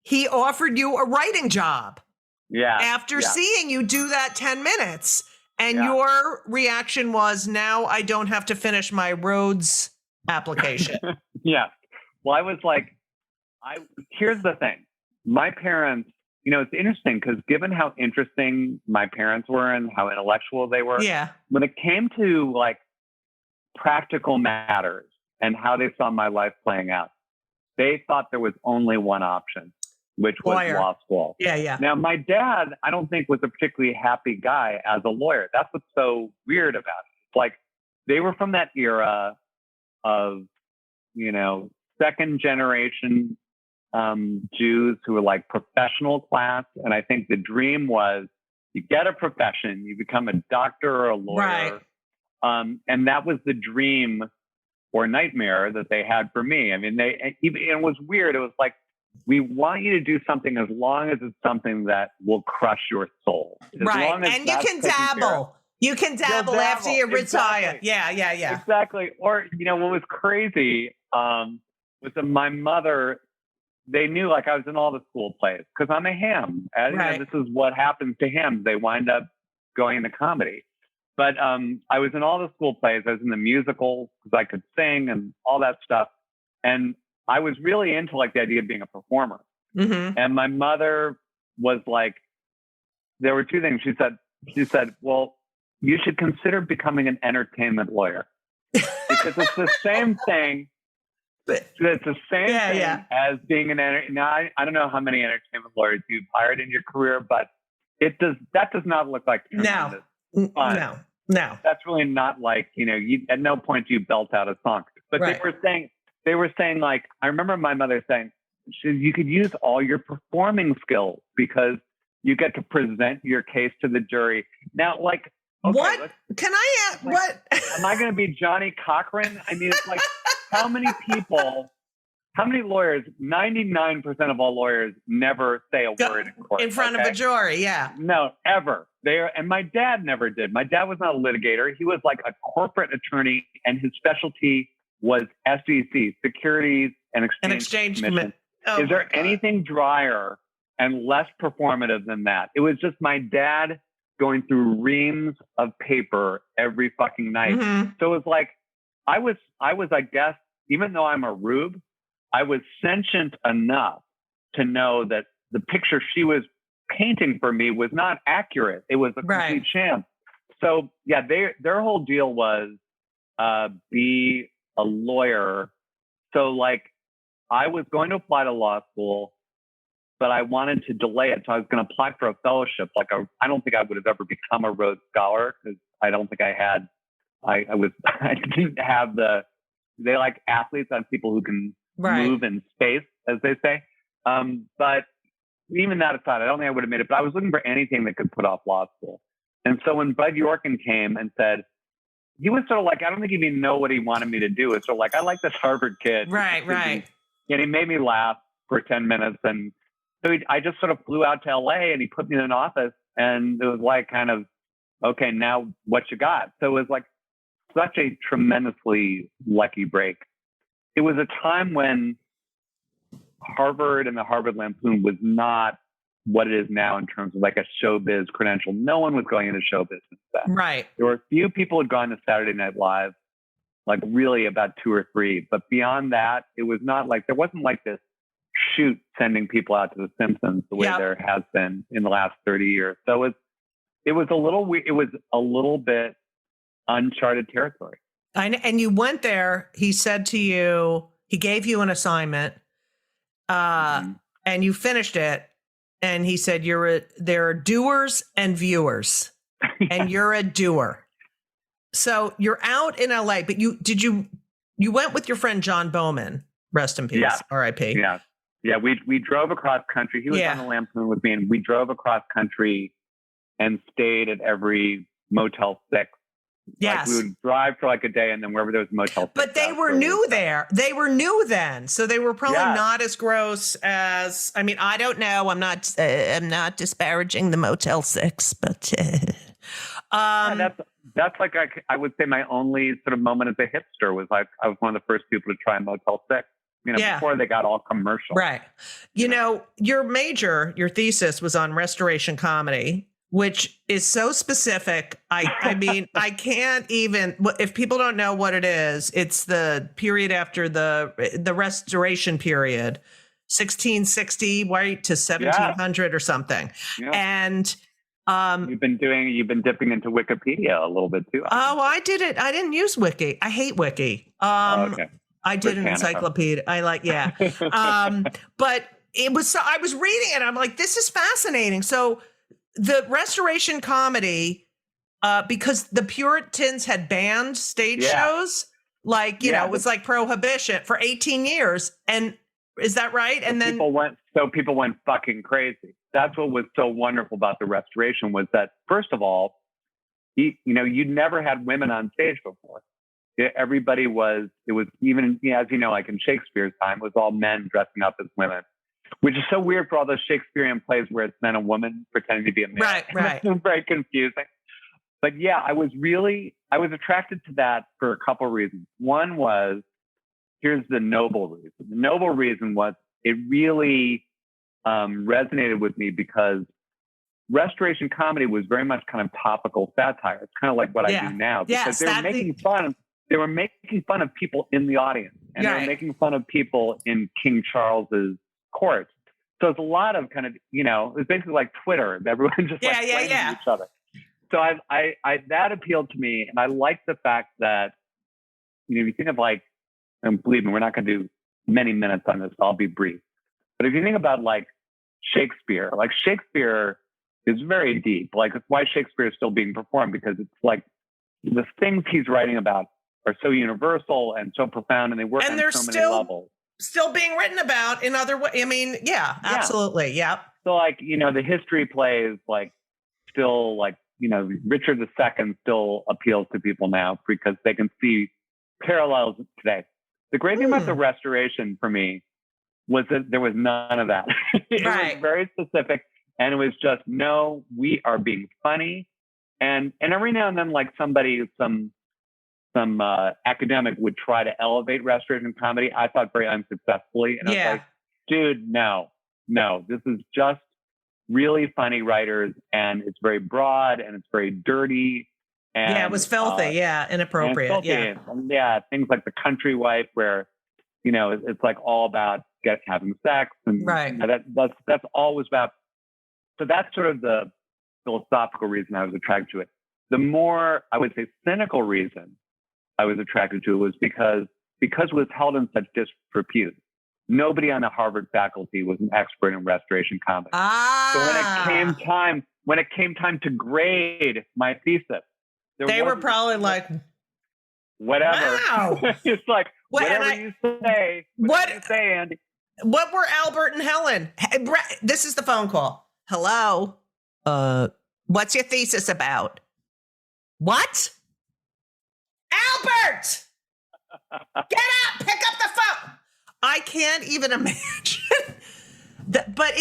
he offered you a writing job. Yeah. After seeing you do that 10 minutes. And your reaction was, now I don't have to finish my Rhodes application. Yeah. Well, I was like, here's the thing. My parents, it's interesting because given how interesting my parents were and how intellectual they were, when it came to like practical matters and how they saw my life playing out, they thought there was only one option, which was law school. Yeah. Now, my dad, I don't think was a particularly happy guy as a lawyer. That's what's so weird about it. It's like they were from that era of, second generation Jews who were like professional class. And I think the dream was you get a profession, you become a doctor or a lawyer. Right. And that was the dream or nightmare that they had for me. I mean, it was weird. It was like, we want you to do something as long as it's something that will crush your soul. Right. And you can dabble. You can dabble after you retire. Yeah. Exactly. Or, what was crazy was that my mother, they knew like I was in all the school plays because I'm a ham. And, this is what happens to hams. They wind up going into comedy. But I was in all the school plays. I was in the musicals because I could sing and all that stuff. And I was really into like the idea of being a performer. Mm-hmm. And my mother was like, there were two things. She said, well, you should consider becoming an entertainment lawyer because it's the same thing. It's the same thing as being an Now, I don't know how many entertainment lawyers you've hired in your career, but that does not look like tremendous fun. No. That's really not like, at no point do you belt out a song. But they were saying like, I remember my mother saying, you could use all your performing skills because you get to present your case to the jury. Now, like, okay, what? Can I ask, what? Am I going to be Johnny Cochran? I mean, it's like, how many lawyers, 99% of all lawyers never say a word in court. In front of a jury, yeah. No, ever. And my dad never did. My dad was not a litigator. He was like a corporate attorney, and his specialty was SEC, Securities and Exchange Commission. Is there anything drier and less performative than that? It was just my dad going through reams of paper every fucking night. Mm-hmm. So it was like, I was, I guess, even though I'm a rube, I was sentient enough to know that the picture she was painting for me was not accurate. It was a complete sham. So yeah, their whole deal was be a lawyer. So like I was going to apply to law school, but I wanted to delay it. So I was going to apply for a fellowship. I don't think I would have ever become a Rhodes Scholar because I don't think I had, I didn't have they like athletes on people who can move in space, as they say. But even that aside, I don't think I would have made it, but I was looking for anything that could put off law school. And so when Bud Yorkin came and said, he was sort of like, I don't think he even know what he wanted me to do. It's sort of like, I like this Harvard kid. Right. And he made me laugh for 10 minutes. And so I just sort of flew out to LA and he put me in an office and it was like kind of, okay, now what you got? So it was like such a tremendously lucky break. It was a time when Harvard and the Harvard Lampoon was not what it is now in terms of like a showbiz credential. No one was going into show business then. Right. There were a few people who had gone to Saturday Night Live, like really about 2 or 3. But beyond that, it was not like, there wasn't like this shoot sending people out to The Simpsons the way there has been in the last 30 years. So it was a little bit uncharted territory. And you went there, he said to you, he gave you an assignment, and you finished it. And he said, there are doers and viewers, and you're a doer. So you're out in LA, but you went with your friend John Bowman, rest in peace, R.I.P. Yeah. Yeah. We drove across country. He was on the Lampoon with me, and we drove across country and stayed at every Motel 6. Yes. Like we would drive for like a day, and then wherever there was a Motel 6. But they were new there. They were new then. So they were probably not as gross as, I mean, I don't know. I'm not disparaging the Motel 6, but that's like, I would say my only sort of moment as a hipster was like, I was one of the first people to try Motel 6, before they got all commercial. Right. You know, your thesis was on restoration comedy, which is so specific. I mean, I can't even, if people don't know what it is, it's the period after the restoration period, 1660, right, to 1700 or something. Yeah. And you've been dipping into Wikipedia a little bit too. I did it. I didn't use Wiki. I hate Wiki. Okay. I did an encyclopedia. But it was, so I was reading it. I'm like, this is fascinating. So the restoration comedy, because the Puritans had banned stage shows, like, it was like prohibition for 18 years. And is that right? And then people went fucking crazy. That's what was so wonderful about the restoration was that, first of all, you'd never had women on stage before. Everybody was even, as you know, like in Shakespeare's time, it was all men dressing up as women, which is so weird for all those Shakespearean plays where it's then a woman pretending to be a man. Right. It's very confusing. But I was attracted to that for a couple of reasons. One was, here's the noble reason. The noble reason was it really resonated with me because restoration comedy was very much kind of topical satire. It's kind of like what I do now, because they were making fun of people in the audience, and they were making fun of people in King Charles's court. So it's a lot of kind of, it was basically like Twitter. Everyone just blaming each other. So I that appealed to me, and I like the fact that, if you think of like, and believe me, we're not going to do many minutes on this. I'll be brief. But if you think about like Shakespeare is very deep. Like, it's why Shakespeare is still being performed, because it's like the things he's writing about are so universal and so profound, and they work on so many levels. Still being written about in other ways. I mean, absolutely. Yeah. So like, the history plays like still like, Richard II still appeals to people now because they can see parallels today. The great thing about the restoration for me was that there was none of that. It was very specific, and it was just, no, we are being funny. And every now and then, like some academic would try to elevate restoration comedy. I thought very unsuccessfully. And I was like, dude, no, this is just really funny writers, and it's very broad and it's very dirty. And, it was filthy. Inappropriate. Things like The Country Wife, where, it's like all about having sex. And that's always about. So that's sort of the philosophical reason I was attracted to it. The more, I would say, cynical reason I was attracted to it was because it was held in such disrepute. Nobody on the Harvard faculty was an expert in restoration comedy. So when it came time to grade my thesis, they were probably like, whatever. Wow. It's like, whatever you say, Andy. What were Albert and Helen? Hey, Brett, this is the phone call. Hello. What's your thesis about? What? Albert! Get up! Pick up the phone! I can't even imagine. But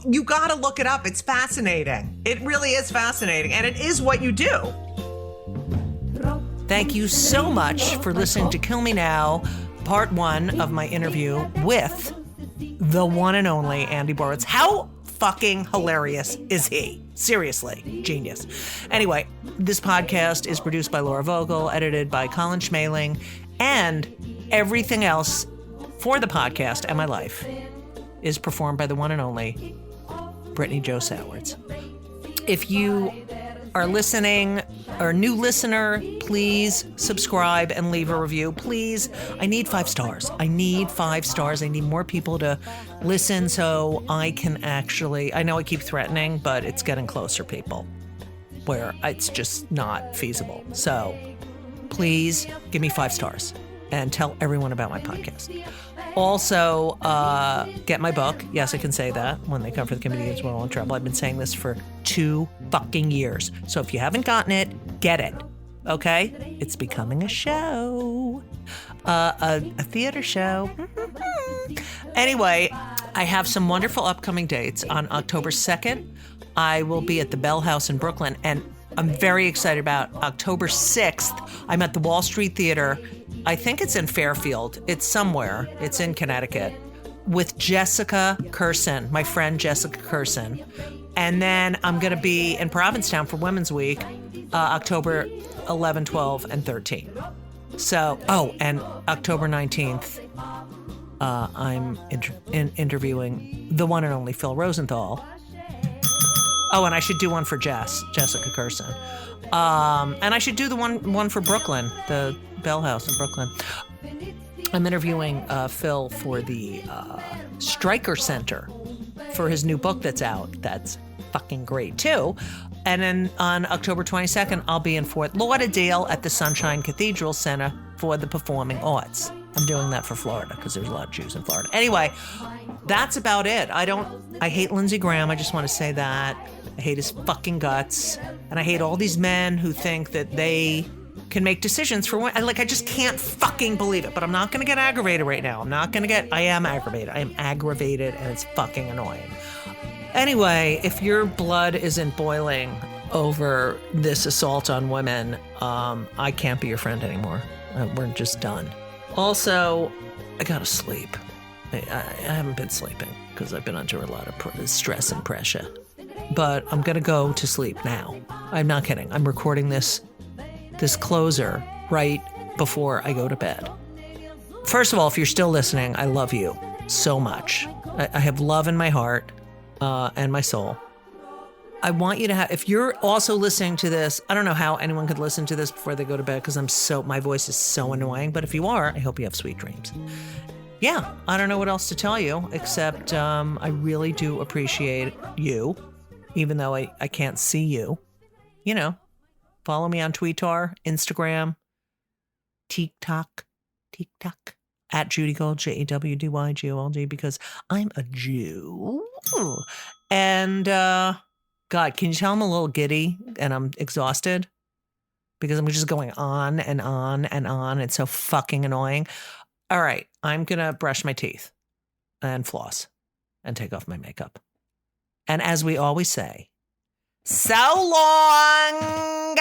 you got to look it up. It's fascinating. It really is fascinating. And it is what you do. Thank you so much for listening to Kill Me Now, part 1 of my interview with the one and only Andy Borowitz. How fucking hilarious is he? Seriously, genius. Anyway, this podcast is produced by Laura Vogel, edited by Colin Schmaling, and everything else for the podcast and my life is performed by the one and only Brittany Jo Sowards. If you are listening or a new listener, please subscribe and leave a review. Please. I need 5 stars. I need more people to listen so I can actually, I know I keep threatening, but it's getting closer, people, where it's just not feasible. So please give me 5 stars and tell everyone about my podcast. Also, get my book. Yes, I can say that. When They Come for the Comedians, We're All in Trouble. I've been saying this for 2 fucking years. So if you haven't gotten it, get it. Okay? It's becoming a show. A theater show. Anyway, I have some wonderful upcoming dates. On October 2nd, I will be at the Bell House in Brooklyn. And I'm very excited about October 6th. I'm at the Wall Street Theater. I think it's in Fairfield. It's somewhere. It's in Connecticut. With Jessica Curson, my friend Jessica Curson. And then I'm going to be in Provincetown for Women's Week, October 11, 12, and 13. So, and October 19th, I'm interviewing the one and only Phil Rosenthal. Oh, and I should do one for Jessica Curson. And I should do the one for Brooklyn, the Bell House in Brooklyn. I'm interviewing Phil for the Stryker Center for his new book that's out. That's fucking great, too. And then on October 22nd, I'll be in Fort Lauderdale at the Sunshine Cathedral Center for the Performing Arts. I'm doing that for Florida because there's a lot of Jews in Florida. Anyway, that's about it. I hate Lindsey Graham. I just want to say that. I hate his fucking guts. And I hate all these men who think that they can make decisions for women. I just can't fucking believe it. But I'm not going to get aggravated right now. I am aggravated. I am aggravated and it's fucking annoying. Anyway, if your blood isn't boiling over this assault on women, I can't be your friend anymore. We're just done. Also, I gotta sleep. I haven't been sleeping because I've been under a lot of stress and pressure. But I'm gonna go to sleep now. I'm not kidding. I'm recording this closer right before I go to bed. First of all, if you're still listening, I love you so much. I have love in my heart and my soul. I want you to have, if you're also listening to this, I don't know how anyone could listen to this before they go to bed because my voice is so annoying. But if you are, I hope you have sweet dreams. Yeah, I don't know what else to tell you, except I really do appreciate you, even though I can't see you. You know, follow me on Twitter, Instagram, TikTok, at Judy Gold, JAWDYGOLD, because I'm a Jew. And, God, can you tell I'm a little giddy and I'm exhausted? Because I'm just going on and on and on. It's so fucking annoying. All right, I'm going to brush my teeth and floss and take off my makeup. And as we always say, so long.